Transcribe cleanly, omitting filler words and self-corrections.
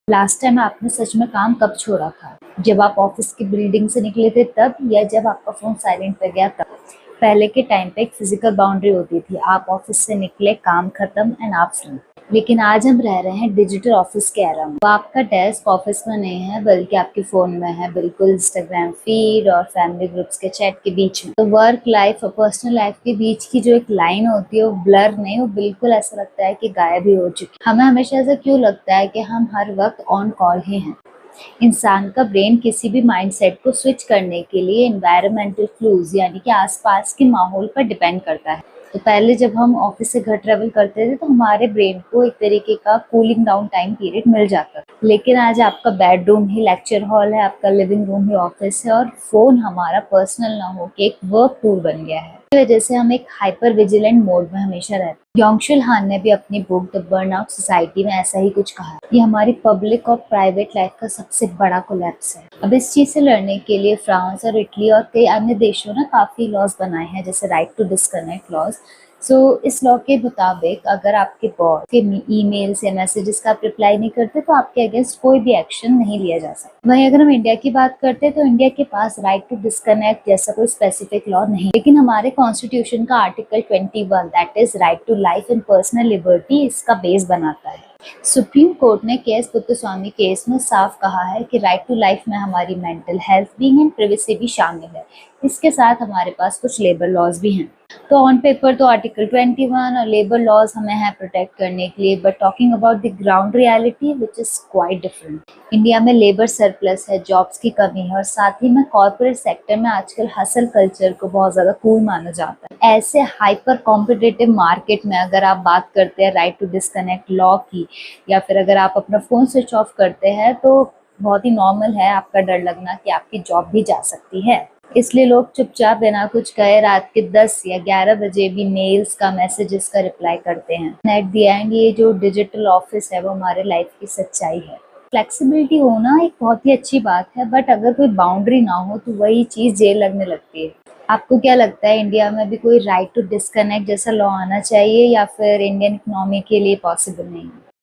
Last time आपने सच में काम कब छोड़ा था? जब आप ऑफिस की बिल्डिंग से निकले थे तब, या जब आपका फोन साइलेंट पे गया तब? पहले के टाइम पे एक फिजिकल बाउंड्री होती थी, आप ऑफिस से निकले, काम खत्म एंड आप फ्री। लेकिन आज हम रह रहे हैं डिजिटल ऑफिस के एरा में। तो आपका डेस्क ऑफिस में नहीं है बल्कि आपके फोन में है, बिल्कुल इंस्टाग्राम फीड और फैमिली ग्रुप्स के चैट के बीच में। तो वर्क लाइफ और पर्सनल लाइफ के बीच की जो एक लाइन होती है वो ब्लर नहीं, वो बिल्कुल ऐसा लगता है कि गायब ही हो चुकी है। हमें हमेशा ऐसा क्यों लगता है कि हम हर वक्त ऑन कॉल ही हैं? इंसान का ब्रेन किसी भी माइंडसेट को स्विच करने के लिए एनवायरमेंटल क्लूज यानी कि आसपास के माहौल पर डिपेंड करता है। तो पहले जब हम ऑफिस से घर ट्रेवल करते थे तो हमारे ब्रेन को एक तरीके का कूलिंग डाउन टाइम पीरियड मिल जाता था। लेकिन आज आपका बेडरूम ही लेक्चर हॉल है, आपका लिविंग रूम ही ऑफिस है, और फोन हमारा पर्सनल ना हो के एक वर्क टूल बन गया है। इस वजह से हम एक हाइपर विजिलेंट मोड में हमेशा रहते हैं। योंगशुल हान ने भी अपनी बुक द बर्नआउट सोसाइटी में ऐसा ही कुछ कहा। ये हमारी पब्लिक और प्राइवेट लाइफ का सबसे बड़ा कोलैप्स है। अब इस चीज से लड़ने के लिए फ्रांस और इटली और कई अन्य देशों ने काफी लॉज बनाए हैं, जैसे राइट टू डिस्कनेक्ट लॉज। इस लॉ के मुताबिक अगर आपके बॉस के ईमेल्स या मैसेजेस का आप रिप्लाई नहीं करते तो आपके अगेंस्ट कोई भी एक्शन नहीं लिया जा सकता। वहीं अगर हम इंडिया की बात करते हैं तो इंडिया के पास राइट टू डिस्कनेक्ट जैसा कोई स्पेसिफिक लॉ नहीं, लेकिन हमारे कॉन्स्टिट्यूशन का article 21 that is right to life and personal liberty इसका बेस बनाता है। सुप्रीम कोर्ट ने केएस पुत्तस्वामी केस में साफ कहा है कि राइट टू लाइफ में हमारी mental health being and privacy भी शामिल है। इसके साथ हमारे पास कुछ लेबर लॉज भी हैं। तो ऑन पेपर तो आर्टिकल 21 और लेबर लॉज हमें है प्रोटेक्ट करने के लिए, but talking about the ground reality which is quite different. India में लेबर सरप्लस है, जॉब्स की कमी है, और साथ ही में कॉर्पोरेट सेक्टर में आजकल हसल कल्चर को बहुत ज्यादा कूल माना जाता है। ऐसे हाइपर कॉम्पिटिटिव मार्केट में अगर आप बात करते हैं राइट टू डिस्कनेक्ट लॉ की, या फिर अगर आप अपना फोन स्विच ऑफ करते हैं, तो बहुत ही नॉर्मल है आपका डर लगना कि आपकी जॉब भी जा सकती है। इसलिए लोग चुपचाप बिना कुछ कहे रात के 10 या 11 बजे भी मेल्स का, मैसेजेस का रिप्लाई करते हैं। एट द एंड ये जो डिजिटल ऑफिस है वो हमारे लाइफ की सच्चाई है। फ्लेक्सिबिलिटी होना एक बहुत ही अच्छी बात है, बट अगर कोई बाउंड्री ना हो तो वही चीज जेल लगने लगती है। आपको क्या लगता है, इंडिया में भी कोई राइट टू डिस्कनेक्ट जैसा लॉ आना चाहिए, या फिर इंडियन इकोनॉमी के लिए पॉसिबल नहीं है?